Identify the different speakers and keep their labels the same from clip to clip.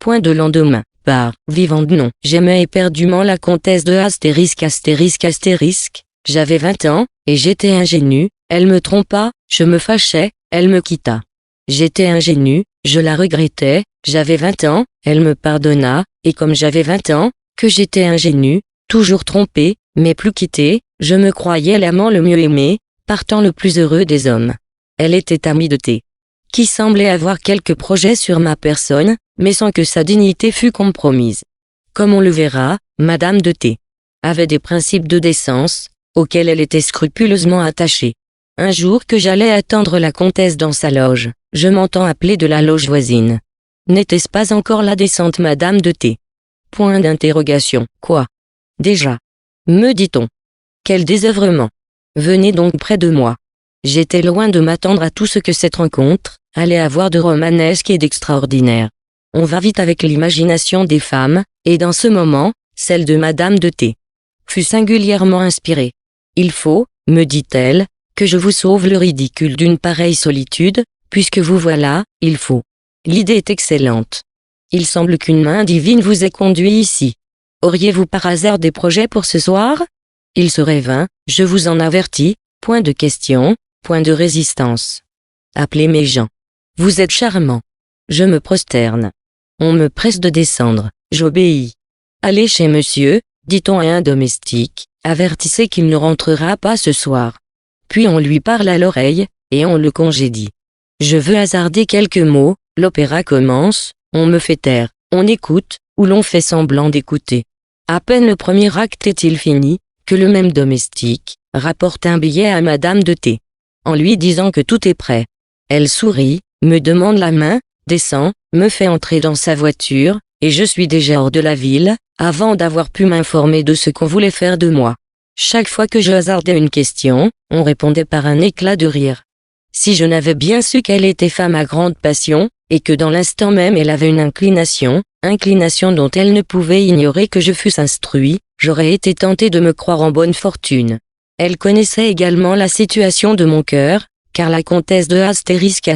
Speaker 1: Point de lendemain. Par Vivande non. J'aimais éperdument la comtesse de astérisque. J'avais 20 ans, et j'étais ingénu, elle me trompa, je me fâchais, elle me quitta. J'étais ingénu, je la regrettais, j'avais 20 ans, elle me pardonna, et comme j'avais 20 ans, que j'étais ingénu, toujours trompé, mais plus quitté, je me croyais l'amant le mieux aimé, partant le plus heureux des hommes. Elle était amie de T, qui semblait avoir quelques projets sur ma personne, mais sans que sa dignité fût compromise. Comme on le verra, Madame de T avait des principes de décence, auxquels elle était scrupuleusement attachée. Un jour que j'allais attendre la comtesse dans sa loge, je m'entends appeler de la loge voisine. N'était-ce pas encore la décente Madame de T? Point d'interrogation. Quoi? Déjà? Me dit-on. Quel désœuvrement! Venez donc près de moi. J'étais loin de m'attendre à tout ce que cette rencontre allait avoir de romanesque et d'extraordinaire. On va vite avec l'imagination des femmes, et dans ce moment, celle de Madame de T fut singulièrement inspirée. Il faut, me dit-elle, que je vous sauve le ridicule d'une pareille solitude, puisque vous voilà, il faut. L'idée est excellente. Il semble qu'une main divine vous ait conduit ici. Auriez-vous par hasard des projets pour ce soir? Il serait vain, je vous en avertis, point de question, point de résistance. Appelez mes gens. Vous êtes charmant. Je me prosterne. On me presse de descendre, j'obéis. Allez chez monsieur, dit-on à un domestique, avertissez qu'il ne rentrera pas ce soir. Puis on lui parle à l'oreille, et on le congédie. Je veux hasarder quelques mots, l'opéra commence, on me fait taire, on écoute, ou l'on fait semblant d'écouter. À peine le premier acte est-il fini, que le même domestique rapporte un billet à Madame de T, en lui disant que tout est prêt. Elle sourit, me demande la main, descend, me fait entrer dans sa voiture, et je suis déjà hors de la ville, avant d'avoir pu m'informer de ce qu'on voulait faire de moi. Chaque fois que je hasardais une question, on répondait par un éclat de rire. Si je n'avais bien su qu'elle était femme à grande passion, et que dans l'instant même elle avait une inclination dont elle ne pouvait ignorer que je fusse instruit, j'aurais été tenté de me croire en bonne fortune. Elle connaissait également la situation de mon cœur, car la comtesse de astérisque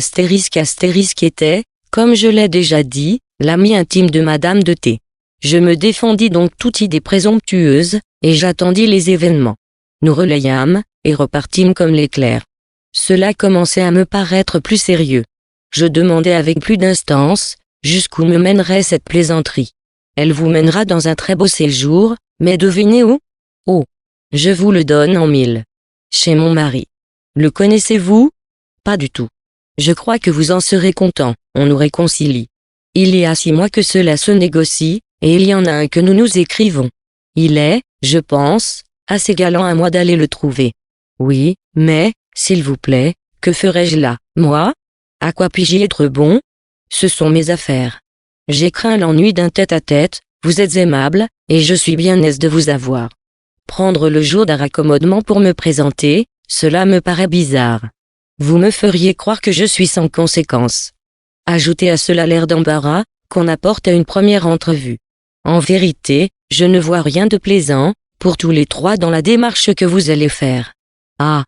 Speaker 1: était, comme je l'ai déjà dit, l'amie intime de Madame de T. Je me défendis donc toute idée présomptueuse, et j'attendis les événements. Nous relayâmes, et repartîmes comme l'éclair. Cela commençait à me paraître plus sérieux. Je demandai avec plus d'instance, jusqu'où me mènerait cette plaisanterie. Elle vous mènera dans un très beau séjour, mais devinez où? Oh! Je vous le donne en mille. Chez mon mari. Le connaissez-vous? Pas du tout. Je crois que vous en serez content, on nous réconcilie. Il y a 6 mois que cela se négocie, et il y en a un que nous nous écrivons. Il est, je pense, assez galant à moi d'aller le trouver. Oui, mais, s'il vous plaît, que ferais-je là, moi? À quoi puis-je être bon? Ce sont mes affaires. J'ai craint l'ennui d'un tête-à-tête, vous êtes aimable, et je suis bien aise de vous avoir. Prendre le jour d'un raccommodement pour me présenter, cela me paraît bizarre. Vous me feriez croire que je suis sans conséquence. Ajoutez à cela l'air d'embarras qu'on apporte à une première entrevue. En vérité, je ne vois rien de plaisant, pour tous les trois dans la démarche que vous allez faire. Ah!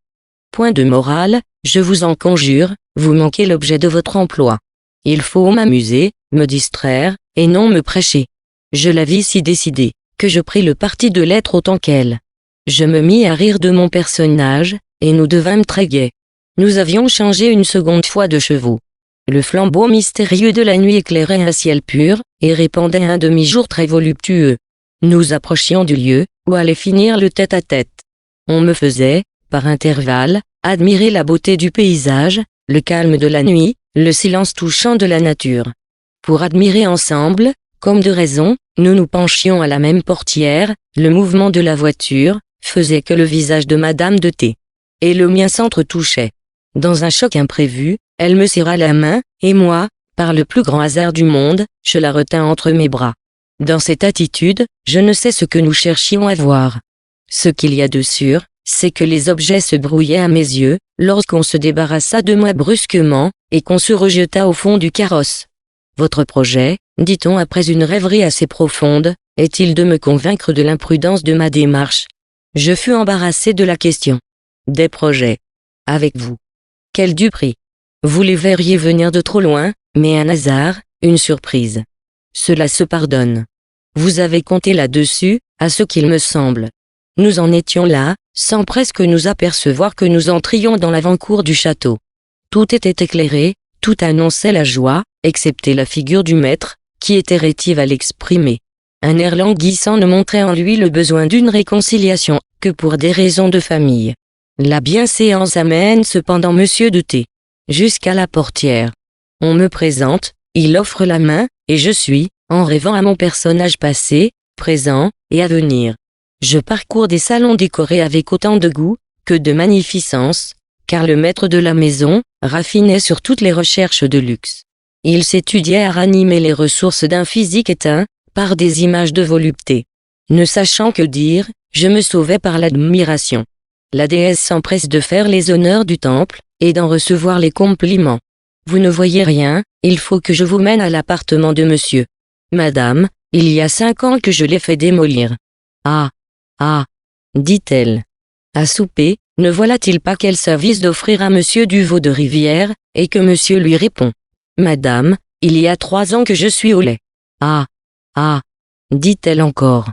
Speaker 1: Point de morale, je vous en conjure, vous manquez l'objet de votre emploi. Il faut m'amuser, me distraire, et non me prêcher. Je la vis si décidée, que je pris le parti de l'être autant qu'elle. Je me mis à rire de mon personnage, et nous devînmes très gais. Nous avions changé une seconde fois de chevaux. Le flambeau mystérieux de la nuit éclairait un ciel pur, et répandait un demi-jour très voluptueux. Nous approchions du lieu, où allait finir le tête-à-tête. On me faisait, par intervalles, admirer la beauté du paysage, le calme de la nuit, le silence touchant de la nature. Pour admirer ensemble, comme de raison, nous nous penchions à la même portière, le mouvement de la voiture faisait que le visage de Madame de T et le mien s'entretouchaient. Dans un choc imprévu, elle me serra la main, et moi, par le plus grand hasard du monde, je la retins entre mes bras. Dans cette attitude, je ne sais ce que nous cherchions à voir. Ce qu'il y a de sûr, c'est que les objets se brouillaient à mes yeux, lorsqu'on se débarrassa de moi brusquement, et qu'on se rejeta au fond du carrosse. Votre projet, dit-on après une rêverie assez profonde, est-il de me convaincre de l'imprudence de ma démarche? Je fus embarrassé de la question. Des projets. Avec vous. Quel du prix? Vous les verriez venir de trop loin, mais un hasard, une surprise. cela se pardonne. Vous avez compté là-dessus, à ce qu'il me semble. Nous en étions là, sans presque nous apercevoir que nous entrions dans l'avant-cour du château. Tout était éclairé, tout annonçait la joie, excepté la figure du maître, qui était rétive à l'exprimer. Un air languissant ne montrait en lui le besoin d'une réconciliation, que pour des raisons de famille. La bienséance amène cependant Monsieur de T. jusqu'à la portière. On me présente, il offre la main, et je suis, en rêvant à mon personnage passé, présent, et à venir. Je parcours des salons décorés avec autant de goût, que de magnificence, car le maître de la maison, raffinait sur toutes les recherches de luxe. Il s'étudiait à ranimer les ressources d'un physique éteint, par des images de volupté. Ne sachant que dire, je me sauvais par l'admiration. La déesse s'empresse de faire les honneurs du temple, et d'en recevoir les compliments. Vous ne voyez rien, il faut que je vous mène à l'appartement de monsieur. Madame, il y a 5 ans que je l'ai fait démolir. Ah, dit-elle. À souper, ne voilà-t-il pas quel service d'offrir à monsieur Duvaux de Rivière, et que monsieur lui répond. Madame, il y a 3 ans que je suis au lait. Ah, dit-elle encore.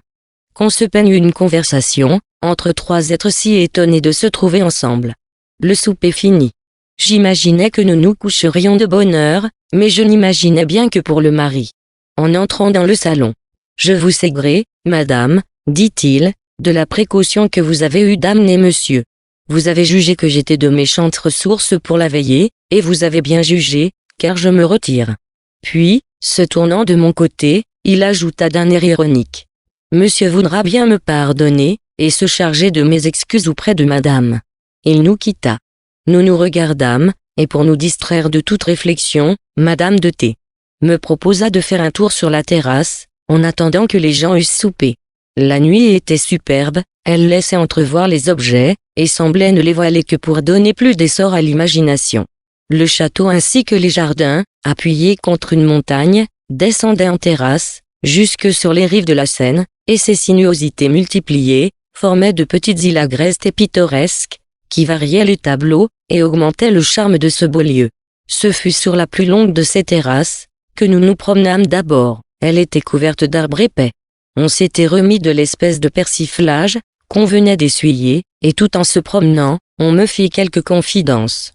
Speaker 1: Qu'on se peigne une conversation, entre 3 êtres si étonnés de se trouver ensemble. Le souper fini. J'imaginais que nous nous coucherions de bonne heure, mais je n'imaginais bien que pour le mari. En entrant dans le salon. Je vous sais gré, madame, dit-il, de la précaution que vous avez eue d'amener monsieur. Vous avez jugé que j'étais de méchantes ressources pour la veiller, et vous avez bien jugé, car je me retire. Puis, se tournant de mon côté, il ajouta d'un air ironique. Monsieur voudra bien me pardonner, et se charger de mes excuses auprès de madame. Il nous quitta. Nous nous regardâmes, et pour nous distraire de toute réflexion, madame de T. me proposa de faire un tour sur la terrasse, en attendant que les gens eussent soupé. La nuit était superbe, elle laissait entrevoir les objets, et semblait ne les voiler que pour donner plus d'essor à l'imagination. Le château ainsi que les jardins, appuyés contre une montagne, descendaient en terrasse, jusque sur les rives de la Seine, et ses sinuosités multipliées, formaient de petites îles agrestes et pittoresques, qui variaient les tableaux, et augmentaient le charme de ce beau lieu. Ce fut sur la plus longue de ces terrasses, que nous nous promenâmes d'abord. Elle était couverte d'arbres épais. On s'était remis de l'espèce de persiflage, qu'on venait d'essuyer, et tout en se promenant, on me fit quelques confidences.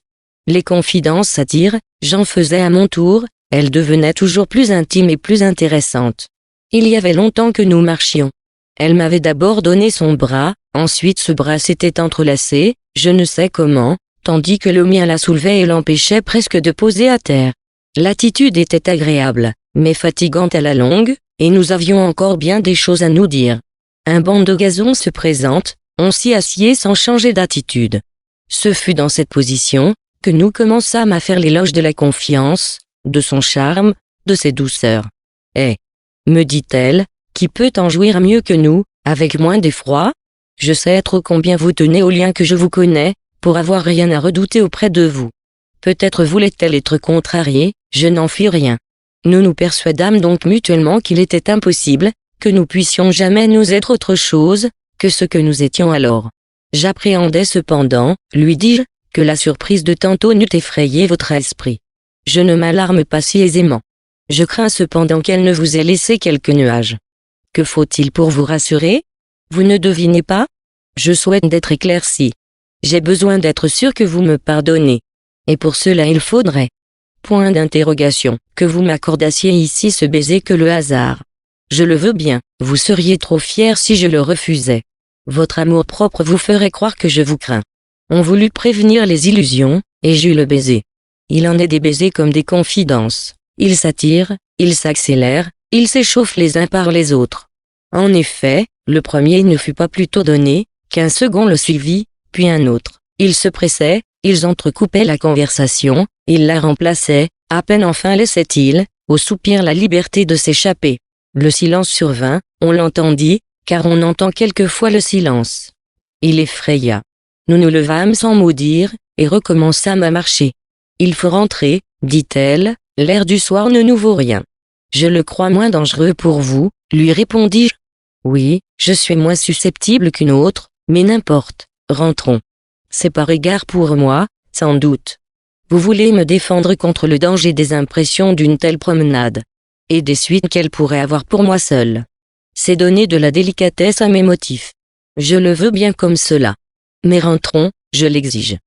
Speaker 1: Les confidences à dire, j'en faisais à mon tour, elles devenaient toujours plus intimes et plus intéressantes. Il y avait longtemps que nous marchions. Elle m'avait d'abord donné son bras, ensuite ce bras s'était entrelacé, je ne sais comment, tandis que le mien la soulevait et l'empêchait presque de poser à terre. L'attitude était agréable, mais fatigante à la longue, et nous avions encore bien des choses à nous dire. Un banc de gazon se présente, on s'y assied sans changer d'attitude. Ce fut dans cette position, que nous commençâmes à faire l'éloge de la confiance, de son charme, de ses douceurs. Eh, me dit-elle, qui peut en jouir mieux que nous, avec moins d'effroi? Je sais trop combien vous tenez au lien que je vous connais, pour avoir rien à redouter auprès de vous. Peut-être voulait-elle être contrariée, je n'en fis rien. Nous nous persuadâmes donc mutuellement qu'il était impossible, que nous puissions jamais nous être autre chose, que ce que nous étions alors. J'appréhendais cependant, lui dis-je, que la surprise de tantôt n'eût effrayé votre esprit. Je ne m'alarme pas si aisément. Je crains cependant qu'elle ne vous ait laissé quelques nuages. Que faut-il pour vous rassurer? Vous ne devinez pas? Je souhaite d'être éclairci. J'ai besoin d'être sûr que vous me pardonnez. Et pour cela il faudrait, point d'interrogation, que vous m'accordassiez ici ce baiser que le hasard. Je le veux bien, vous seriez trop fier si je le refusais. Votre amour-propre vous ferait croire que je vous crains. On voulut prévenir les illusions, et j'eus le baiser. Il en est des baisers comme des confidences. Ils s'attirent, ils s'accélèrent, ils s'échauffent les uns par les autres. En effet, le premier ne fut pas plus tôt donné, qu'un second le suivit, puis un autre. Ils se pressaient, ils entrecoupaient la conversation, ils la remplaçaient, à peine enfin laissaient-ils, au soupir la liberté de s'échapper. Le silence survint, on l'entendit, car on entend quelquefois le silence. Il effraya. Nous nous levâmes sans mot dire, et recommençâmes à marcher. Il faut rentrer, dit-elle, l'air du soir ne nous vaut rien. Je le crois moins dangereux pour vous, lui répondis-je. Oui, je suis moins susceptible qu'une autre, mais n'importe, rentrons. C'est par égard pour moi, sans doute. Vous voulez me défendre contre le danger des impressions d'une telle promenade. et des suites qu'elle pourrait avoir pour moi seule. C'est donner de la délicatesse à mes motifs. Je le veux bien comme cela. Mais rentrons, je l'exige.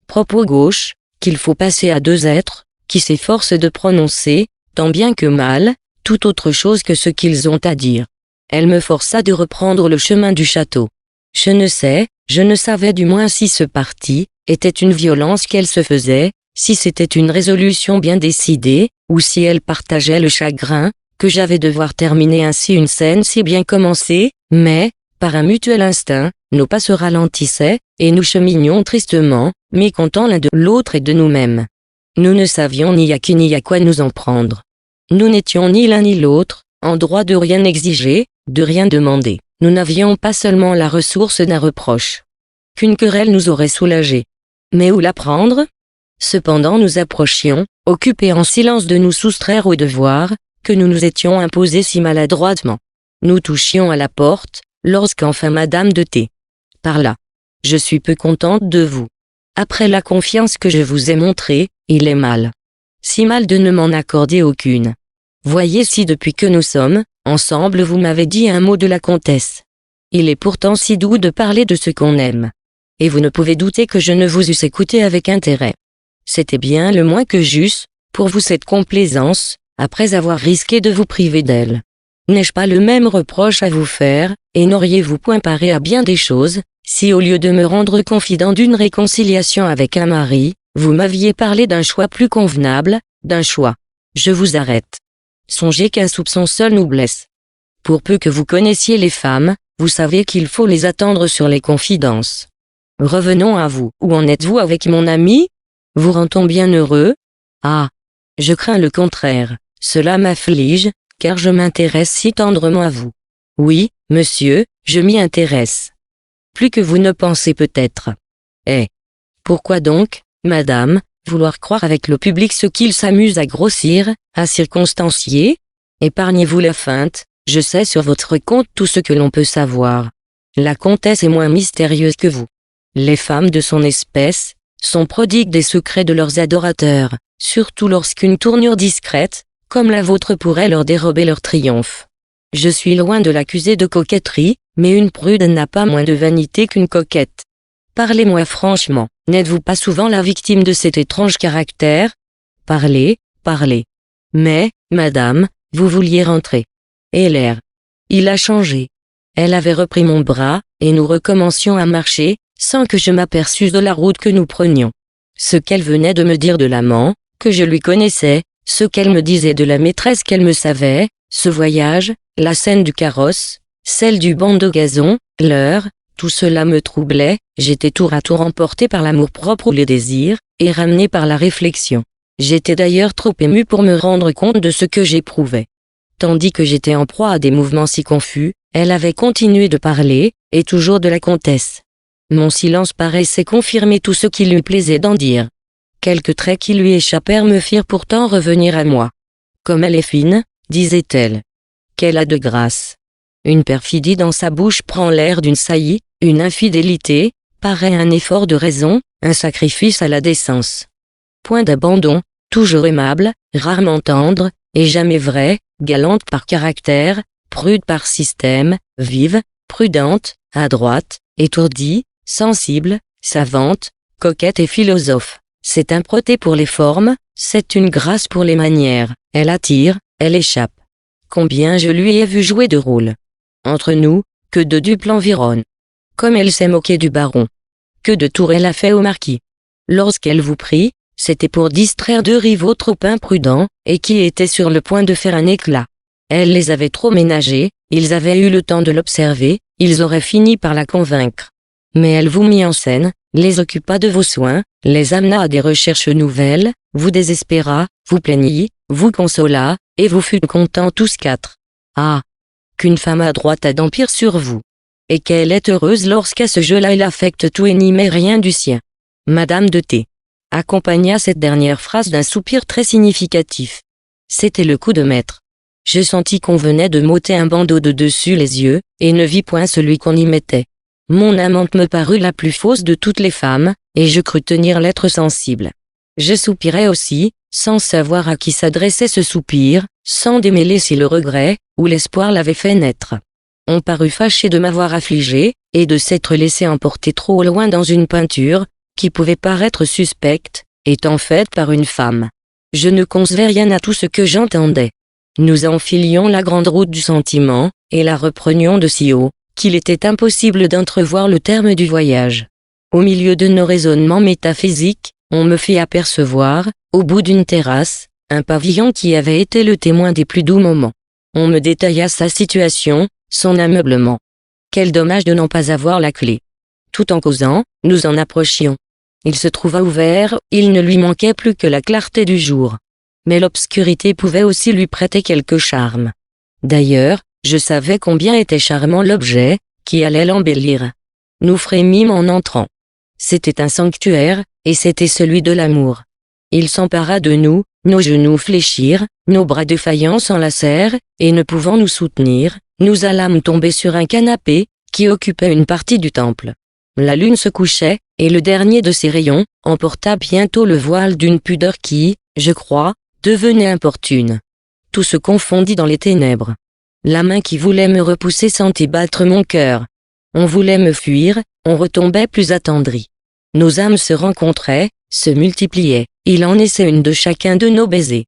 Speaker 1: Propos gauche, qu'il faut passer à deux êtres, qui s'efforcent de prononcer, tant bien que mal, tout autre chose que ce qu'ils ont à dire. Elle me força de reprendre le chemin du château. Je ne savais du moins si ce parti était une violence qu'elle se faisait, si c'était une résolution bien décidée, ou si elle partageait le chagrin que j'avais de voir terminer ainsi une scène si bien commencée, mais, par un mutuel instinct, nos pas se ralentissaient, et nous cheminions tristement, mécontents l'un de l'autre et de nous-mêmes. Nous ne savions ni à qui ni à quoi nous en prendre. Nous n'étions ni l'un ni l'autre en droit de rien exiger, de rien demander. Nous n'avions pas seulement la ressource d'un reproche, qu'une querelle nous aurait soulagés. Mais où la prendre? Cependant nous approchions, occupés en silence de nous soustraire au devoir, que nous nous étions imposés si maladroitement. Nous touchions à la porte, lorsqu'enfin Madame de T. parla. Je suis peu contente de vous. Après la confiance que je vous ai montrée, il est mal. Si mal de ne m'en accorder aucune. Voyez si depuis que nous sommes ensemble vous m'avez dit un mot de la comtesse. Il est pourtant si doux de parler de ce qu'on aime. Et vous ne pouvez douter que je ne vous eusse écouté avec intérêt. C'était bien le moins que j'eusse, pour vous cette complaisance, après avoir risqué de vous priver d'elle. N'ai-je pas le même reproche à vous faire, et n'auriez-vous point paré à bien des choses, si au lieu de me rendre confident d'une réconciliation avec un mari, vous m'aviez parlé d'un choix plus convenable, d'un choix. Je vous arrête. Songez qu'un soupçon seul nous blesse. Pour peu que vous connaissiez les femmes, vous savez qu'il faut les attendre sur les confidences. Revenons à vous. Où en êtes-vous avec mon ami? Vous rend-on bien heureux? Ah! Je crains le contraire. Cela m'afflige, car je m'intéresse si tendrement à vous. Oui, monsieur, je m'y intéresse. Plus que vous ne pensez peut-être. Eh! Pourquoi donc, madame, vouloir croire avec le public ce qu'il s'amuse à grossir, à circonstancier? Épargnez-vous la feinte, je sais sur votre compte tout ce que l'on peut savoir. La comtesse est moins mystérieuse que vous. Les femmes de son espèce sont prodigues des secrets de leurs adorateurs, surtout lorsqu'une tournure discrète, comme la vôtre pourrait leur dérober leur triomphe. Je suis loin de l'accuser de coquetterie, mais une prude n'a pas moins de vanité qu'une coquette. Parlez-moi franchement, n'êtes-vous pas souvent la victime de cet étrange caractère? Parlez, parlez. Mais, madame, vous vouliez rentrer. Et l'air. Il a changé. Elle avait repris mon bras, et nous recommencions à marcher, sans que je m'aperçusse de la route que nous prenions. Ce qu'elle venait de me dire de l'amant, que je lui connaissais, ce qu'elle me disait de la maîtresse qu'elle me savait, ce voyage, la scène du carrosse, celle du banc de gazon, l'heure, tout cela me troublait, j'étais tour à tour emporté par l'amour-propre ou les désirs, et ramené par la réflexion. J'étais d'ailleurs trop ému pour me rendre compte de ce que j'éprouvais. Tandis que j'étais en proie à des mouvements si confus, elle avait continué de parler, et toujours de la comtesse. Mon silence paraissait confirmer tout ce qui lui plaisait d'en dire. Quelques traits qui lui échappèrent me firent pourtant revenir à moi. Comme elle est fine, disait-elle. Qu'elle a de grâce. Une perfidie dans sa bouche prend l'air d'une saillie, une infidélité, paraît un effort de raison, un sacrifice à la décence. Point d'abandon, toujours aimable, rarement tendre, et jamais vraie, galante par caractère, prude par système, vive, prudente, adroite, étourdie, sensible, savante, coquette et philosophe. C'est un protée pour les formes, c'est une grâce pour les manières, elle attire, elle échappe. Combien je lui ai vu jouer de rôles. Entre nous, que de dupes l'environnent. Comme elle s'est moquée du baron. Que de tours elle a fait au marquis. Lorsqu'elle vous prit, c'était pour distraire deux rivaux trop imprudents, et qui étaient sur le point de faire un éclat. Elle les avait trop ménagés, ils avaient eu le temps de l'observer, ils auraient fini par la convaincre. Mais elle vous mit en scène, les occupa de vos soins, les amena à des recherches nouvelles, vous désespéra, vous plaignit, vous consola, et vous fûtes contents tous quatre. Ah! Qu'une femme adroite a d'empire sur vous. Et qu'elle est heureuse lorsqu'à ce jeu-là elle affecte tout et n'y met rien du sien. Madame de T. accompagna cette dernière phrase d'un soupir très significatif. C'était le coup de maître. Je sentis qu'on venait de m'ôter un bandeau de dessus les yeux, et ne vis point celui qu'on y mettait. Mon amante me parut la plus fausse de toutes les femmes, et je crus tenir l'être sensible. Je soupirai aussi, sans savoir à qui s'adressait ce soupir, sans démêler si le regret, ou l'espoir l'avait fait naître. On parut fâché de m'avoir affligé, et de s'être laissé emporter trop loin dans une peinture, qui pouvait paraître suspecte, étant faite par une femme. Je ne concevais rien à tout ce que j'entendais. Nous enfilions la grande route du sentiment, et la reprenions de si haut, qu'il était impossible d'entrevoir le terme du voyage. Au milieu de nos raisonnements métaphysiques, on me fit apercevoir, au bout d'une terrasse, un pavillon qui avait été le témoin des plus doux moments. On me détailla sa situation, son ameublement. Quel dommage de n'en pas avoir la clé. Tout en causant, nous en approchions. Il se trouva ouvert, il ne lui manquait plus que la clarté du jour. Mais l'obscurité pouvait aussi lui prêter quelque charme. D'ailleurs, je savais combien était charmant l'objet, qui allait l'embellir. Nous frémîmes en entrant. C'était un sanctuaire, et c'était celui de l'amour. Il s'empara de nous, nos genoux fléchirent, nos bras défaillants s'enlacèrent, et ne pouvant nous soutenir, nous allâmes tomber sur un canapé, qui occupait une partie du temple. La lune se couchait, et le dernier de ses rayons, emporta bientôt le voile d'une pudeur qui, je crois, devenait importune. Tout se confondit dans les ténèbres. La main qui voulait me repousser sentit battre mon cœur. On voulait me fuir, on retombait plus attendri. Nos âmes se rencontraient, se multipliaient, il en naissait une de chacun de nos baisers.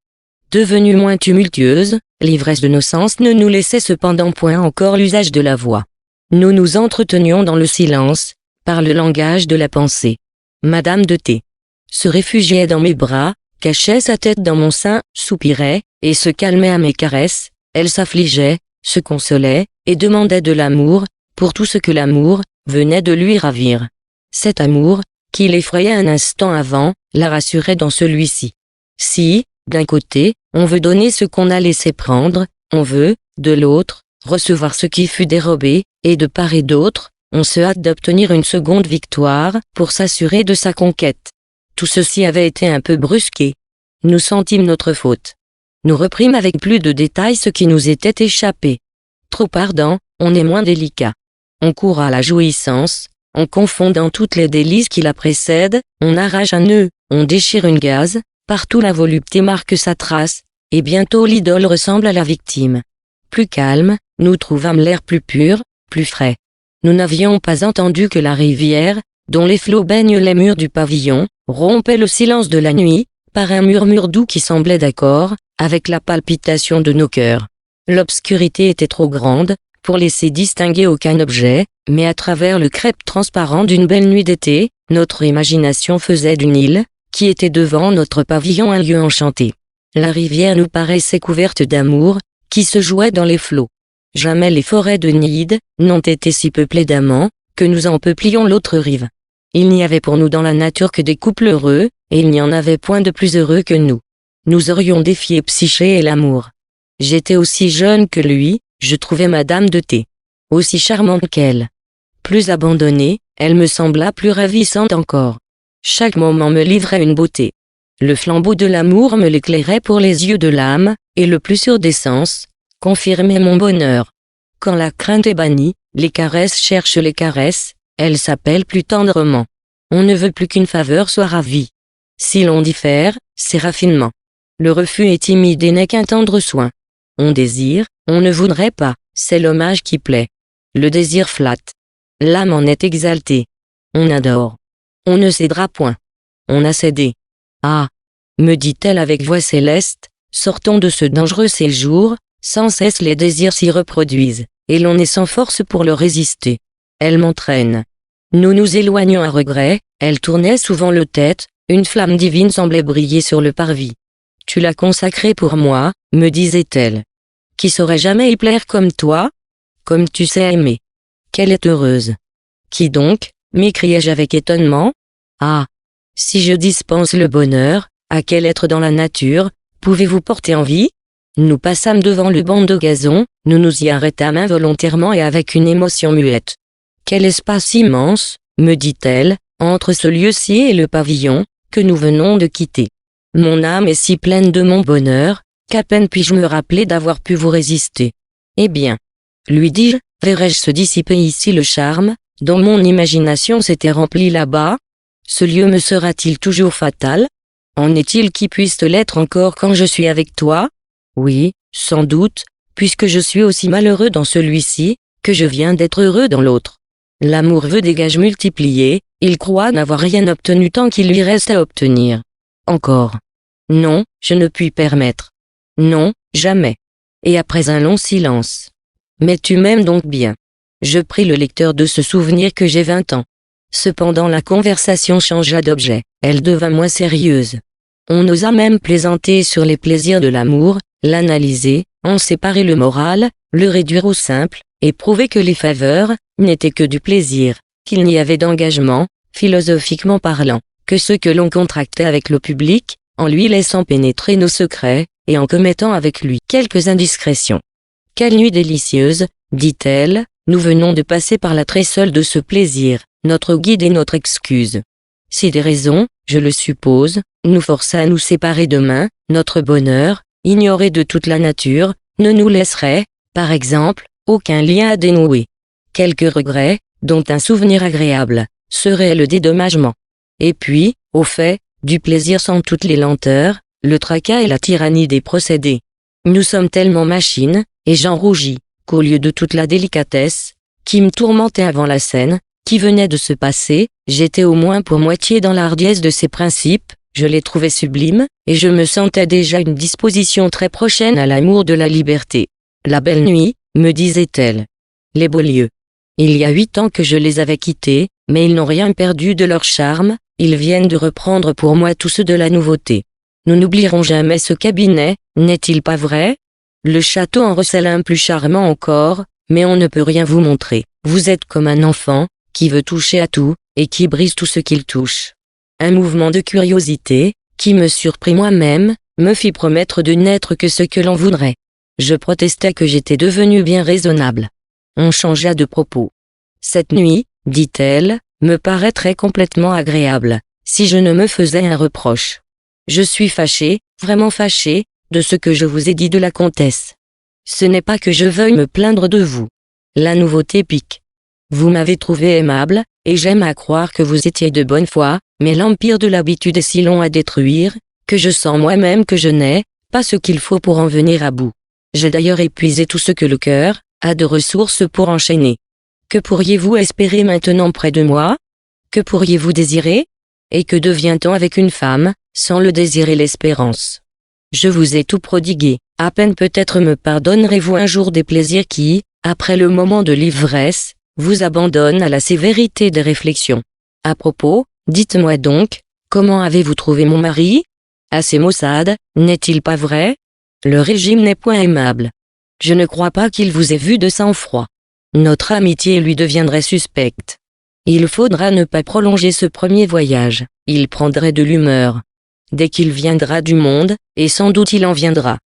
Speaker 1: Devenue moins tumultueuse, l'ivresse de nos sens ne nous laissait cependant point encore l'usage de la voix. Nous nous entretenions dans le silence, par le langage de la pensée. Madame de T. se réfugiait dans mes bras, cachait sa tête dans mon sein, soupirait, et se calmait à mes caresses, elle s'affligeait, se consolait, et demandait de l'amour, pour tout ce que l'amour venait de lui ravir. Cet amour, qui l'effrayait un instant avant, la rassurait dans celui-ci. Si, d'un côté, on veut donner ce qu'on a laissé prendre, on veut, de l'autre, recevoir ce qui fut dérobé, et de part et d'autre, on se hâte d'obtenir une seconde victoire, pour s'assurer de sa conquête. Tout ceci avait été un peu brusqué. Nous sentîmes notre faute. Nous reprîmes avec plus de détails ce qui nous était échappé. Trop ardent, on est moins délicat. On court à la jouissance, en confondant toutes les délices qui la précèdent, on arrache un nœud, on déchire une gaze, partout la volupté marque sa trace, et bientôt l'idole ressemble à la victime. Plus calme, nous trouvâmes l'air plus pur, plus frais. Nous n'avions pas entendu que la rivière, dont les flots baignent les murs du pavillon, rompait le silence de la nuit, par un murmure doux qui semblait d'accord, avec la palpitation de nos cœurs. L'obscurité était trop grande, pour laisser distinguer aucun objet, mais à travers le crêpe transparent d'une belle nuit d'été, notre imagination faisait d'une île, qui était devant notre pavillon un lieu enchanté. La rivière nous paraissait couverte d'amour, qui se jouait dans les flots. Jamais les forêts de Nide n'ont été si peuplées d'amants, que nous en peuplions l'autre rive. Il n'y avait pour nous dans la nature que des couples heureux, et il n'y en avait point de plus heureux que nous. Nous aurions défié Psyché et l'amour. J'étais aussi jeune que lui, je trouvais Madame de T. aussi charmante qu'elle. Plus abandonnée, elle me sembla plus ravissante encore. Chaque moment me livrait une beauté. Le flambeau de l'amour me l'éclairait pour les yeux de l'âme, et le plus sûr des sens, confirmait mon bonheur. Quand la crainte est bannie, les caresses cherchent les caresses, elles s'appellent plus tendrement. On ne veut plus qu'une faveur soit ravie. Si l'on diffère, c'est raffinement. Le refus est timide et n'est qu'un tendre soin. On désire, on ne voudrait pas, c'est l'hommage qui plaît. Le désir flatte. L'âme en est exaltée. On adore. On ne cédera point. On a cédé. Ah, me dit-elle avec voix céleste, sortons de ce dangereux séjour, sans cesse les désirs s'y reproduisent, et l'on est sans force pour leur résister. Elle m'entraîne. Nous nous éloignons à regret, elle tournait souvent le tête, une flamme divine semblait briller sur le parvis. Tu l'as consacrée pour moi, me disait-elle. Qui saurait jamais y plaire comme toi? Comme tu sais aimer. Qu'elle est heureuse. Qui donc? M'écriai-je avec étonnement. Ah! Si je dispense le bonheur, à quel être dans la nature, pouvez-vous porter envie? Nous passâmes devant le banc de gazon, nous nous y arrêtâmes involontairement et avec une émotion muette. Quel espace immense, me dit-elle, entre ce lieu-ci et le pavillon, que nous venons de quitter. Mon âme est si pleine de mon bonheur, qu'à peine puis-je me rappeler d'avoir pu vous résister. Eh bien, lui dis-je, verrai-je se dissiper ici le charme, dont mon imagination s'était remplie là-bas? Ce lieu me sera-t-il toujours fatal? En est-il qui puisse l'être encore quand je suis avec toi? Oui, sans doute, puisque je suis aussi malheureux dans celui-ci, que je viens d'être heureux dans l'autre. L'amour veut des gages multipliés, il croit n'avoir rien obtenu tant qu'il lui reste à obtenir. Encore. Non, je ne puis permettre. Non, jamais. Et après un long silence. Mais tu m'aimes donc bien. Je prie le lecteur de se souvenir que j'ai 20 ans. Cependant la conversation changea d'objet, elle devint moins sérieuse. On osa même plaisanter sur les plaisirs de l'amour, l'analyser, en séparer le moral, le réduire au simple, et prouver que les faveurs n'étaient que du plaisir, qu'il n'y avait d'engagement, philosophiquement parlant, que ceux que l'on contractait avec le public, en lui laissant pénétrer nos secrets, et en commettant avec lui quelques indiscrétions. Quelle nuit délicieuse, dit-elle, nous venons de passer par l'attrait seul de ce plaisir, notre guide et notre excuse. Si des raisons, je le suppose, nous forçaient à nous séparer demain, notre bonheur, ignoré de toute la nature, ne nous laisserait, par exemple, aucun lien à dénouer. Quelques regrets, dont un souvenir agréable, serait le dédommagement. Et puis, au fait, du plaisir sans toutes les lenteurs, le tracas et la tyrannie des procédés. Nous sommes tellement machines, et j'en rougis, qu'au lieu de toute la délicatesse, qui me tourmentait avant la scène, qui venait de se passer, j'étais au moins pour moitié dans la hardiesse de ses principes, je les trouvais sublimes, et je me sentais déjà une disposition très prochaine à l'amour de la liberté. La belle nuit, me disait-elle. Les beaux lieux. Il y a 8 ans que je les avais quittés, mais ils n'ont rien perdu de leur charme, ils viennent de reprendre pour moi tout ce de la nouveauté. Nous n'oublierons jamais ce cabinet, n'est-il pas vrai? Le château en recèle un plus charmant encore, mais on ne peut rien vous montrer. Vous êtes comme un enfant, qui veut toucher à tout, et qui brise tout ce qu'il touche. Un mouvement de curiosité, qui me surprit moi-même, me fit promettre de n'être que ce que l'on voudrait. Je protestais que j'étais devenu bien raisonnable. On changea de propos. Cette nuit, dit-elle, me paraîtrait complètement agréable, si je ne me faisais un reproche. Je suis fâché, vraiment fâché, de ce que je vous ai dit de la comtesse. Ce n'est pas que je veuille me plaindre de vous. La nouveauté pique. Vous m'avez trouvé aimable, et j'aime à croire que vous étiez de bonne foi, mais l'empire de l'habitude est si long à détruire, que je sens moi-même que je n'ai pas ce qu'il faut pour en venir à bout. J'ai d'ailleurs épuisé tout ce que le cœur a de ressources pour enchaîner. Que pourriez-vous espérer maintenant près de moi? Que pourriez-vous désirer? Et que devient-on avec une femme, sans le désir et l'espérance? Je vous ai tout prodigué, à peine peut-être me pardonnerez-vous un jour des plaisirs qui, après le moment de l'ivresse, vous abandonnent à la sévérité des réflexions. À propos, dites-moi donc, comment avez-vous trouvé mon mari? Assez maussade, n'est-il pas vrai? Le régime n'est point aimable. Je ne crois pas qu'il vous ait vu de sang-froid. Notre amitié lui deviendrait suspecte. Il faudra ne pas prolonger ce premier voyage, il prendrait de l'humeur. Dès qu'il viendra du monde, et sans doute il en viendra.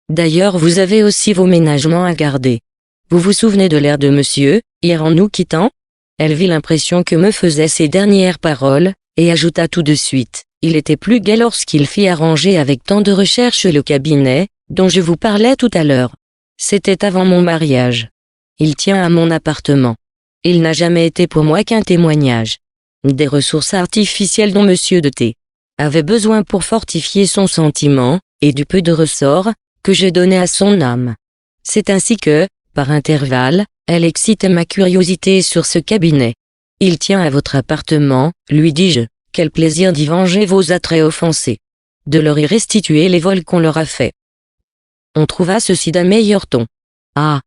Speaker 1: D'ailleurs vous avez aussi vos ménagements à garder. Vous vous souvenez de l'air de monsieur, hier en nous quittant? Elle vit l'impression que me faisaient ces dernières paroles, et ajouta tout de suite, il était plus gai lorsqu'il fit arranger avec tant de recherche le cabinet, dont je vous parlais tout à l'heure. C'était avant mon mariage. Il tient à mon appartement. Il n'a jamais été pour moi qu'un témoignage. Des ressources artificielles dont monsieur de T. avait besoin pour fortifier son sentiment, et du peu de ressort, que je donnais à son âme. C'est ainsi que, par intervalles, elle excite ma curiosité sur ce cabinet. Il tient à votre appartement, lui dis-je, quel plaisir d'y venger vos attraits offensés. De leur y restituer les vols qu'on leur a faits. On trouva ceci d'un meilleur ton. Ah,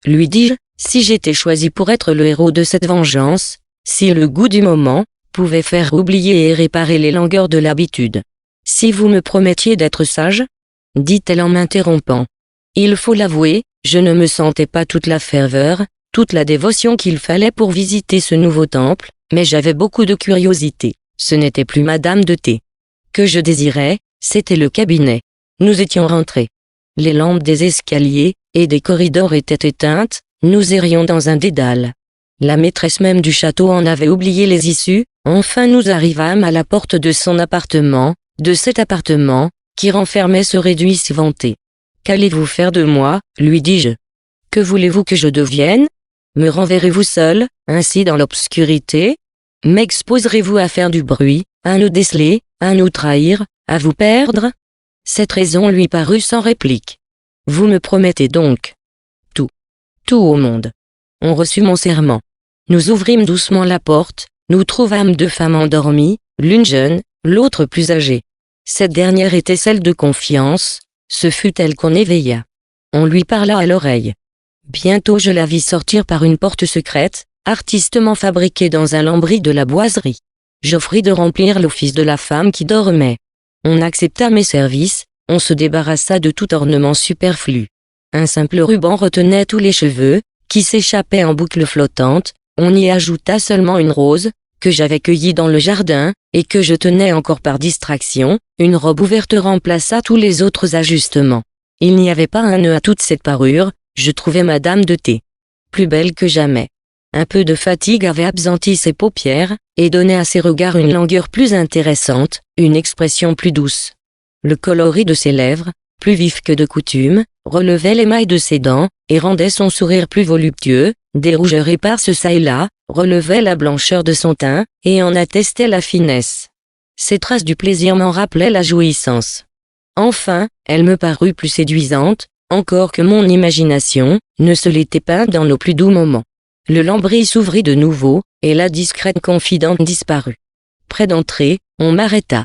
Speaker 1: lui dis-je, si j'étais choisi pour être le héros de cette vengeance, si le goût du moment pouvait faire oublier et réparer les langueurs de l'habitude. Si vous me promettiez d'être sage, dit-elle en m'interrompant. Il faut l'avouer, je ne me sentais pas toute la ferveur, toute la dévotion qu'il fallait pour visiter ce nouveau temple, mais j'avais beaucoup de curiosité. Ce n'était plus Madame de T. que je désirais, c'était le cabinet. Nous étions rentrés. Les lampes des escaliers et des corridors étaient éteintes, nous errions dans un dédale. La maîtresse même du château en avait oublié les issues, enfin nous arrivâmes à la porte de son appartement, de cet appartement, qui renfermait ce réduit si vanté. Qu'allez-vous faire de moi, lui dis-je. Que voulez-vous que je devienne? Me renverrez-vous seul, ainsi dans l'obscurité? M'exposerez-vous à faire du bruit, à nous déceler, à nous trahir, à vous perdre? Cette raison lui parut sans réplique. Vous me promettez donc tout. Tout au monde. On reçut mon serment. Nous ouvrîmes doucement la porte, nous trouvâmes deux femmes endormies, l'une jeune, l'autre plus âgée. Cette dernière était celle de confiance, ce fut elle qu'on éveilla. On lui parla à l'oreille. Bientôt je la vis sortir par une porte secrète, artistement fabriquée dans un lambris de la boiserie. J'offris de remplir l'office de la femme qui dormait. On accepta mes services, on se débarrassa de tout ornement superflu. Un simple ruban retenait tous les cheveux, qui s'échappaient en boucles flottantes, on y ajouta seulement une rose, que j'avais cueillie dans le jardin, et que je tenais encore par distraction, une robe ouverte remplaça tous les autres ajustements. Il n'y avait pas un nœud à toute cette parure, je trouvais Madame de T. plus belle que jamais. Un peu de fatigue avait absenti ses paupières, et donnait à ses regards une langueur plus intéressante, une expression plus douce. Le coloris de ses lèvres, plus vif que de coutume, relevait l'émail de ses dents, et rendait son sourire plus voluptueux, des rougeurs éparses çà et là, relevaient la blancheur de son teint, et en attestaient la finesse. Ces traces du plaisir m'en rappelaient la jouissance. Enfin, elle me parut plus séduisante, encore que mon imagination, ne se l'était peinte dans nos plus doux moments. Le lambris s'ouvrit de nouveau, et la discrète confidente disparut. Près d'entrer, on m'arrêta.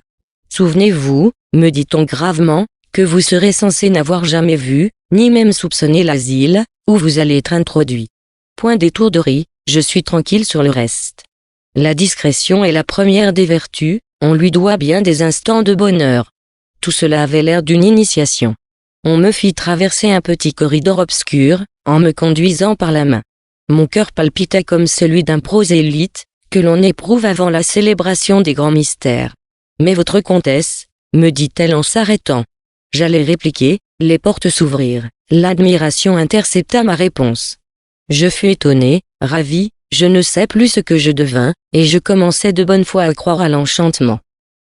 Speaker 1: Souvenez-vous, me dit-on gravement, que vous serez censé n'avoir jamais vu, ni même soupçonné l'asile, où vous allez être introduit. Point d'étourderie, je suis tranquille sur le reste. La discrétion est la première des vertus, on lui doit bien des instants de bonheur. Tout cela avait l'air d'une initiation. On me fit traverser un petit corridor obscur, en me conduisant par la main. Mon cœur palpitait comme celui d'un prosélyte, que l'on éprouve avant la célébration des grands mystères. Mais votre comtesse, me dit-elle en s'arrêtant. J'allais répliquer, les portes s'ouvrirent. L'admiration intercepta ma réponse. Je fus étonné, ravi, je ne sais plus ce que je devins, et je commençais de bonne foi à croire à l'enchantement.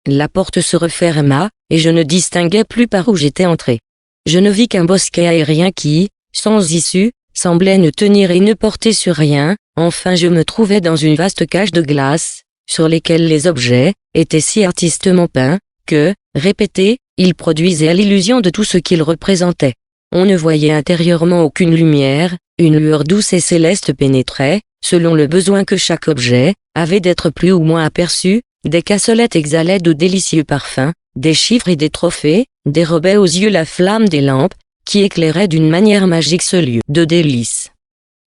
Speaker 1: La porte se referma, et je ne distinguais plus par où j'étais entré. Je ne vis qu'un bosquet aérien qui, sans issue, semblait ne tenir et ne porter sur rien. Enfin je me trouvais dans une vaste cage de glace, sur lesquelles les objets étaient si artistement peints, que, répétés, ils produisaient l'illusion de tout ce qu'ils représentaient. On ne voyait intérieurement aucune lumière, une lueur douce et céleste pénétrait, selon le besoin que chaque objet avait d'être plus ou moins aperçu, des cassolettes exhalaient de délicieux parfums, des chiffres et des trophées, dérobaient aux yeux la flamme des lampes, qui éclairaient d'une manière magique ce lieu de délices.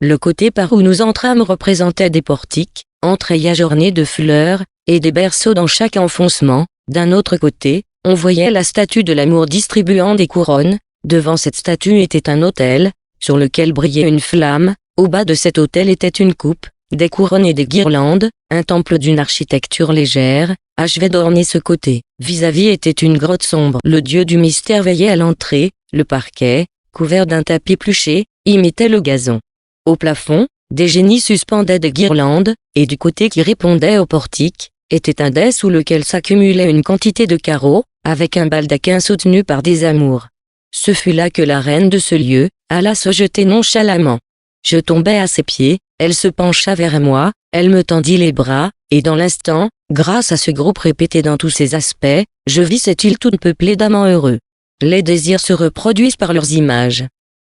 Speaker 1: Le côté par où nous entrâmes représentait des portiques, entrailles ornés de fleurs, et des berceaux dans chaque enfoncement. D'un autre côté, on voyait la statue de l'amour distribuant des couronnes. Devant cette statue était un autel, sur lequel brillait une flamme. Au bas de cet autel était une coupe, des couronnes et des guirlandes, un temple d'une architecture légère, achevait d'orner ce côté. Vis-à-vis était une grotte sombre. Le dieu du mystère veillait à l'entrée, le parquet, couvert d'un tapis pluché, imitait le gazon. Au plafond, des génies suspendaient des guirlandes, et du côté qui répondait au portique, était un dais sous lequel s'accumulait une quantité de carreaux, avec un baldaquin soutenu par des amours. Ce fut là que la reine de ce lieu alla se jeter nonchalamment. Je tombai à ses pieds, elle se pencha vers moi, elle me tendit les bras, et dans l'instant, grâce à ce groupe répété dans tous ses aspects, je vis cette île toute peuplée d'amants heureux. Les désirs se reproduisent par leurs images.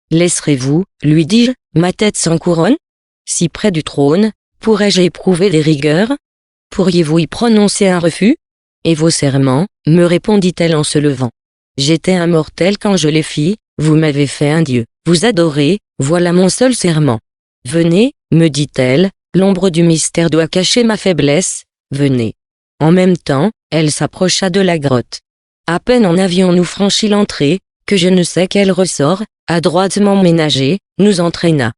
Speaker 1: Laisserez-vous, lui dis-je, ma tête sans couronne? Si près du trône, pourrais-je éprouver des rigueurs? Pourriez-vous y prononcer un refus? Et vos serments, me répondit-elle en se levant. J'étais un mortel quand je les fis, vous m'avez fait un dieu. Vous adorez, voilà mon seul serment. Venez, me dit-elle, l'ombre du mystère doit cacher ma faiblesse, venez. En même temps, elle s'approcha de la grotte. À peine en avions-nous franchi l'entrée, que je ne sais quel ressort, adroitement ménagé, nous entraîna.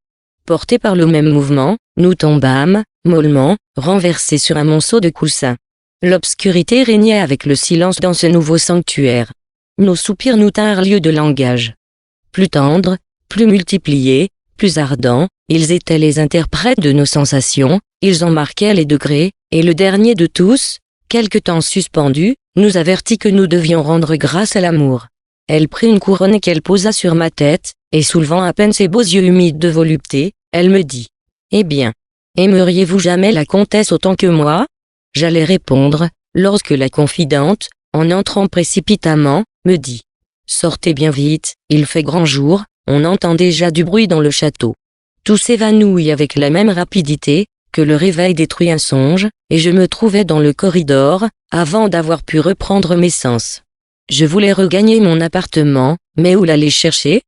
Speaker 1: Portés par le même mouvement, nous tombâmes, mollement, renversés sur un monceau de coussins. L'obscurité régnait avec le silence dans ce nouveau sanctuaire. Nos soupirs nous tinrent lieu de langage. Plus tendres, plus multipliés, plus ardents, ils étaient les interprètes de nos sensations, ils en marquaient les degrés, et le dernier de tous, quelque temps suspendu, nous avertit que nous devions rendre grâce à l'amour. Elle prit une couronne qu'elle posa sur ma tête, et soulevant à peine ses beaux yeux humides de volupté, elle me dit « Eh bien, aimeriez-vous jamais la comtesse autant que moi ?» J'allais répondre, lorsque la confidente, en entrant précipitamment, me dit. Sortez bien vite, il fait grand jour, on entend déjà du bruit dans le château. Tout s'évanouit avec la même rapidité que le réveil détruit un songe, et je me trouvais dans le corridor, avant d'avoir pu reprendre mes sens. Je voulais regagner mon appartement, mais où l'aller chercher?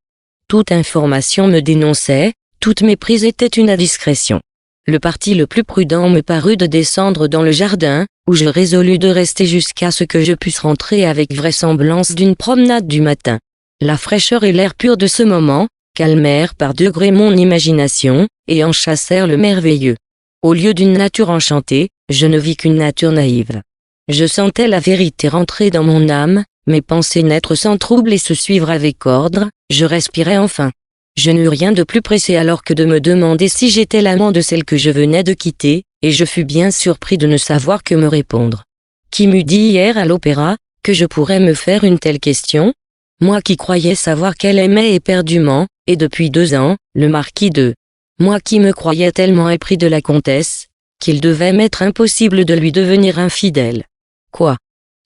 Speaker 1: Toute information me dénonçait, toute méprise était une indiscrétion. Le parti le plus prudent me parut de descendre dans le jardin, où je résolus de rester jusqu'à ce que je puisse rentrer avec vraisemblance d'une promenade du matin. La fraîcheur et l'air pur de ce moment calmèrent par degrés mon imagination, et en chassèrent le merveilleux. Au lieu d'une nature enchantée, je ne vis qu'une nature naïve. Je sentais la vérité rentrer dans mon âme, mes pensées naître sans trouble et se suivre avec ordre, je respirais enfin. Je n'eus rien de plus pressé alors que de me demander si j'étais l'amant de celle que je venais de quitter, et je fus bien surpris de ne savoir que me répondre. Qui m'eût dit hier à l'opéra, que je pourrais me faire une telle question? Moi qui croyais savoir qu'elle aimait éperdument, et depuis 2 ans, le marquis de... Moi qui me croyais tellement épris de la comtesse, qu'il devait m'être impossible de lui devenir infidèle. Quoi?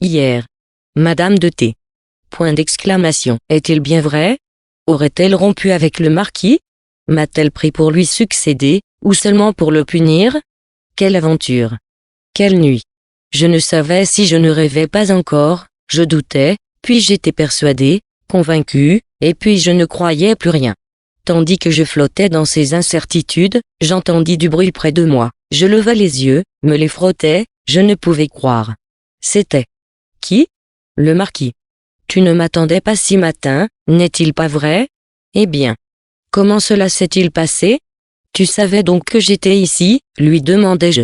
Speaker 1: Hier. Madame de T. Point d'exclamation. Est-il bien vrai? Aurait-elle rompu avec le marquis? M'a-t-elle pris pour lui succéder, ou seulement pour le punir? Quelle aventure! Quelle nuit! Je ne savais si je ne rêvais pas encore, je doutais, puis j'étais persuadé, convaincu, et puis je ne croyais plus rien. Tandis que je flottais dans ces incertitudes, j'entendis du bruit près de moi. Je levai les yeux, me les frottais, je ne pouvais croire. C'était... Qui? Le marquis. Tu ne m'attendais pas si matin, n'est-il pas vrai? Eh bien. Comment cela s'est-il passé? Tu savais donc que j'étais ici, lui demandai-je.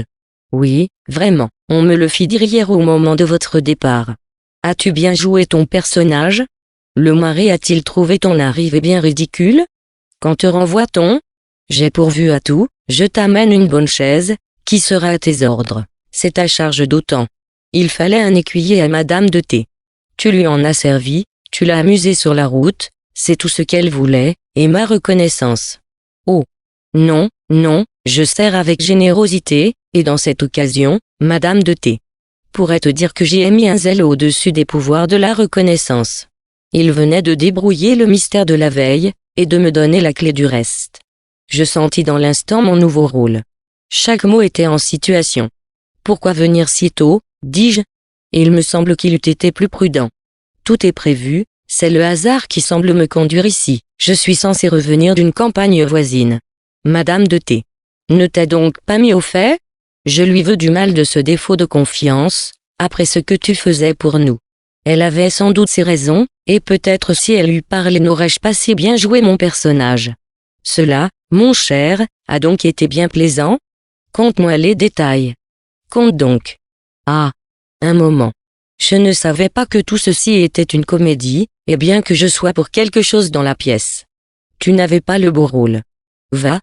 Speaker 1: Oui, vraiment, on me le fit dire hier au moment de votre départ. As-tu bien joué ton personnage? Le mari a-t-il trouvé ton arrivée bien ridicule? Quand te renvoie-t-on? J'ai pourvu à tout, je t'amène une bonne chaise, qui sera à tes ordres. C'est à charge d'autant. Il fallait un écuyer à Madame de T. Tu lui en as servi, tu l'as amusée sur la route, c'est tout ce qu'elle voulait, et ma reconnaissance. Oh! Non, non, je sers avec générosité, et dans cette occasion, Madame de T. pourrait te dire que j'ai mis un zèle au-dessus des pouvoirs de la reconnaissance. Il venait de débrouiller le mystère de la veille, et de me donner la clé du reste. Je sentis dans l'instant mon nouveau rôle. Chaque mot était en situation. Pourquoi venir si tôt, dis-je? Et il me semble qu'il eût été plus prudent. Tout est prévu, c'est le hasard qui semble me conduire ici. Je suis censé revenir d'une campagne voisine. Madame de T. ne t'a donc pas mis au fait? Je lui veux du mal de ce défaut de confiance, après ce que tu faisais pour nous. Elle avait sans doute ses raisons, et peut-être si elle eût parlé n'aurais-je pas si bien joué mon personnage. Cela, mon cher, a donc été bien plaisant? Conte-moi les détails. Conte donc. Ah! Un moment. Je ne savais pas que tout ceci était une comédie, et bien que je sois pour quelque chose dans la pièce. Tu n'avais pas le beau rôle. Va,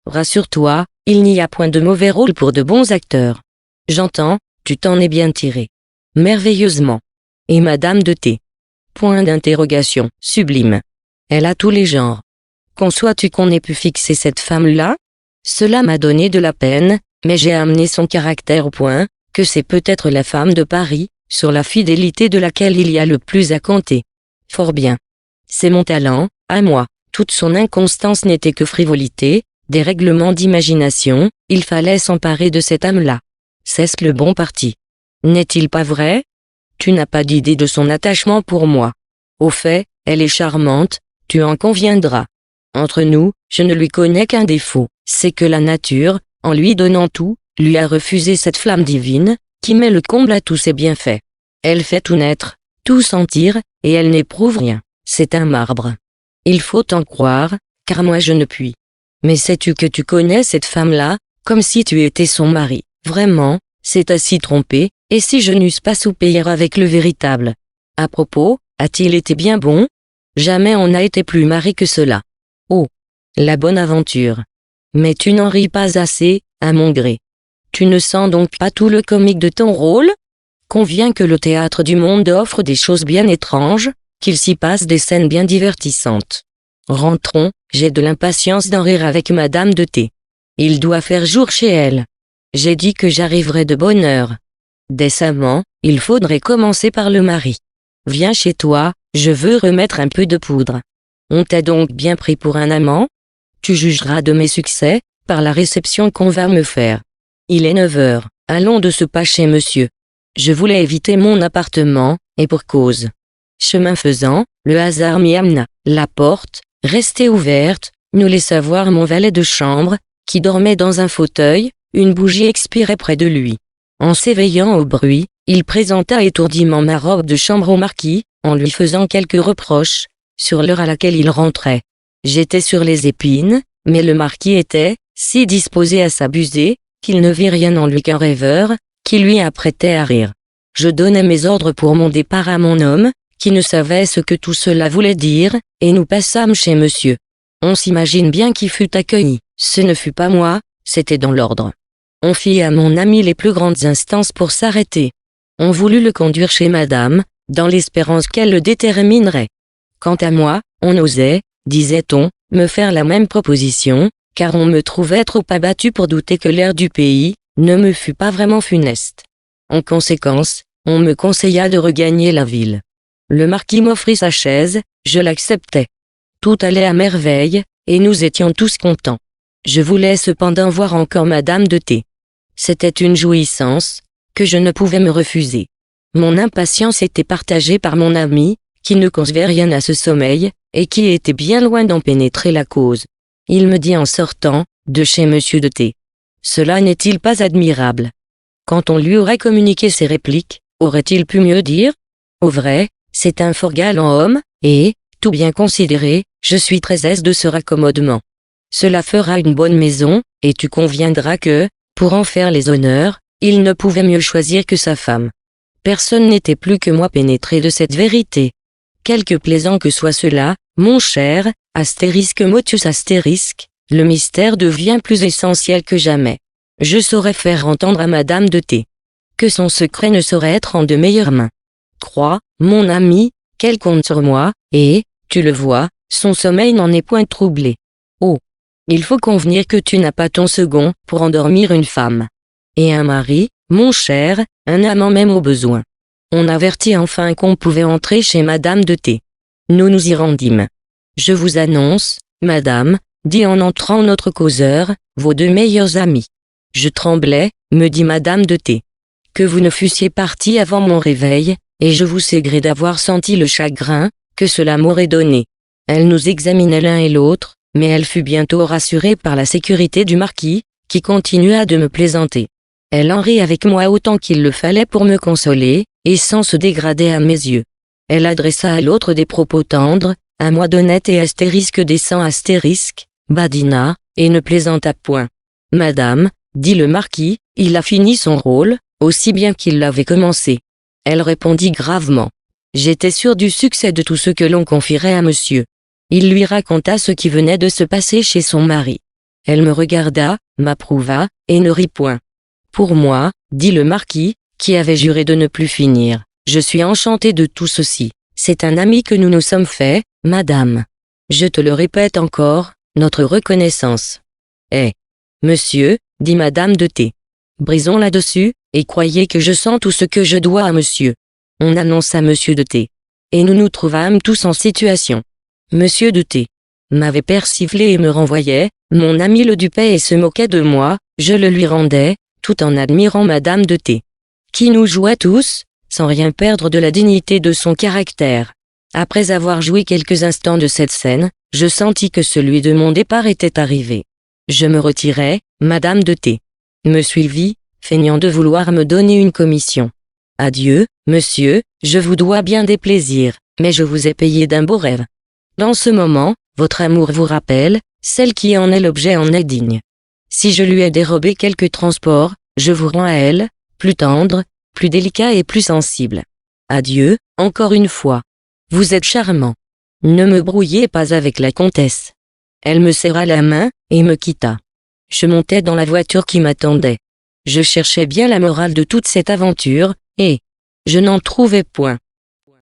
Speaker 1: rassure-toi, il n'y a point de mauvais rôle pour de bons acteurs. J'entends, tu t'en es bien tiré. Merveilleusement. Et Madame de T. Point d'interrogation, sublime. Elle a tous les genres. Conçois-tu qu'on ait pu fixer cette femme-là? Cela m'a donné de la peine, mais j'ai amené son caractère au point, que c'est peut-être la femme de Paris, sur la fidélité de laquelle il y a le plus à compter. Fort bien. C'est mon talent, à moi. Toute son inconstance n'était que frivolité, des règlements d'imagination, il fallait s'emparer de cette âme-là. C'est le bon parti. N'est-il pas vrai? Tu n'as pas d'idée de son attachement pour moi. Au fait, elle est charmante, tu en conviendras. Entre nous, je ne lui connais qu'un défaut, c'est que la nature, en lui donnant tout, lui a refusé cette flamme divine, qui met le comble à tous ses bienfaits. Elle fait tout naître, tout sentir, et elle n'éprouve rien. C'est un marbre. Il faut en croire, car moi je ne puis. Mais sais-tu que tu connais cette femme-là, comme si tu étais son mari? Vraiment, c'est à s'y tromper, et si je n'eusse pas soupé hier avec le véritable. À propos, a-t-il été bien bon? Jamais on n'a été plus mari que cela. Oh! La bonne aventure. Mais tu n'en ris pas assez, à mon gré. Tu ne sens donc pas tout le comique de ton rôle? Conviens que le théâtre du monde offre des choses bien étranges, qu'il s'y passe des scènes bien divertissantes. Rentrons, j'ai de l'impatience d'en rire avec Madame de T. Il doit faire jour chez elle. J'ai dit que j'arriverai de bonne heure. Décemment, il faudrait commencer par le mari. Viens chez toi, je veux remettre un peu de poudre. On t'a donc bien pris pour un amant? Tu jugeras de mes succès, par la réception qu'on va me faire. Il est 9 heures, allons de ce pas chez monsieur. Je voulais éviter mon appartement, et pour cause. Chemin faisant, le hasard m'y amena. La porte, restée ouverte, nous laissa voir mon valet de chambre, qui dormait dans un fauteuil, une bougie expirait près de lui. En s'éveillant au bruit, il présenta étourdiment ma robe de chambre au marquis, en lui faisant quelques reproches, sur l'heure à laquelle il rentrait. J'étais sur les épines, mais le marquis était, si disposé à s'abuser, qu'il ne vit rien en lui qu'un rêveur, qui lui apprêtait à rire. Je donnai mes ordres pour mon départ à mon homme, qui ne savait ce que tout cela voulait dire, et nous passâmes chez monsieur. On s'imagine bien qui fut accueilli. Ce ne fut pas moi, c'était dans l'ordre. On fit à mon ami les plus grandes instances pour s'arrêter. On voulut le conduire chez madame, dans l'espérance qu'elle le déterminerait. Quant à moi, on osait, disait-on, me faire la même proposition, car on me trouvait trop abattu pour douter que l'air du pays ne me fût pas vraiment funeste. En conséquence, on me conseilla de regagner la ville. Le marquis m'offrit sa chaise, je l'acceptai. Tout allait à merveille, et nous étions tous contents. Je voulais cependant voir encore madame de T. C'était une jouissance, que je ne pouvais me refuser. Mon impatience était partagée par mon ami, qui ne concevait rien à ce sommeil, et qui était bien loin d'en pénétrer la cause. Il me dit en sortant, de chez monsieur de T. Cela n'est-il pas admirable? Quand on lui aurait communiqué ses répliques, aurait-il pu mieux dire? Au vrai, c'est un fort galant homme, et, tout bien considéré, je suis très aise de ce raccommodement. Cela fera une bonne maison, et tu conviendras que, pour en faire les honneurs, il ne pouvait mieux choisir que sa femme. Personne n'était plus que moi pénétré de cette vérité. Quelque plaisant que soit cela, mon cher, Motus le mystère devient plus essentiel que jamais. Je saurais faire entendre à madame de T. que son secret ne saurait être en de meilleures mains. Crois, mon ami, qu'elle compte sur moi, et, tu le vois, son sommeil n'en est point troublé. Oh! Il faut convenir que tu n'as pas ton second pour endormir une femme. Et un mari, mon cher, un amant même au besoin. On avertit enfin qu'on pouvait entrer chez madame de T. Nous nous y rendîmes. Je vous annonce, madame, dit en entrant notre causeur, vos 2 meilleurs amis. Je tremblais, me dit madame de T. que vous ne fussiez parti avant mon réveil, et je vous sais gré d'avoir senti le chagrin que cela m'aurait donné. Elle nous examinait l'un et l'autre, mais elle fut bientôt rassurée par la sécurité du marquis, qui continua de me plaisanter. Elle en rit avec moi autant qu'il le fallait pour me consoler, et sans se dégrader à mes yeux. Elle adressa à l'autre des propos tendres, à moi d'honnête et descend badina, et ne plaisanta point. Madame, dit le marquis, il a fini son rôle, aussi bien qu'il l'avait commencé. Elle répondit gravement. J'étais sûr du succès de tout ce que l'on confierait à monsieur. Il lui raconta ce qui venait de se passer chez son mari. Elle me regarda, m'approuva, et ne rit point. Pour moi, dit le marquis, qui avait juré de ne plus finir, je suis enchanté de tout ceci. C'est un ami que nous nous sommes fait, madame. Je te le répète encore, notre reconnaissance. Eh, monsieur, dit madame de T. Brisons là-dessus, et croyez que je sens tout ce que je dois à monsieur. On annonça monsieur de T. Et nous nous trouvâmes tous en situation. Monsieur de T. m'avait persiflé et me renvoyait, mon ami le dupait et se moquait de moi, je le lui rendais, tout en admirant madame de T. qui nous jouait tous, sans rien perdre de la dignité de son caractère. Après avoir joui quelques instants de cette scène, je sentis que celui de mon départ était arrivé. Je me retirai, madame de T. me suivit, feignant de vouloir me donner une commission. Adieu, monsieur, je vous dois bien des plaisirs, mais je vous ai payé d'un beau rêve. Dans ce moment, votre amour vous rappelle, celle qui en est l'objet en est digne. Si je lui ai dérobé quelques transports, je vous rends à elle, plus tendre, plus délicat et plus sensible. Adieu, encore une fois. Vous êtes charmant. Ne me brouillez pas avec la comtesse. Elle me serra la main, et me quitta. Je montais dans la voiture qui m'attendait. Je cherchais bien la morale de toute cette aventure, et je n'en trouvais point.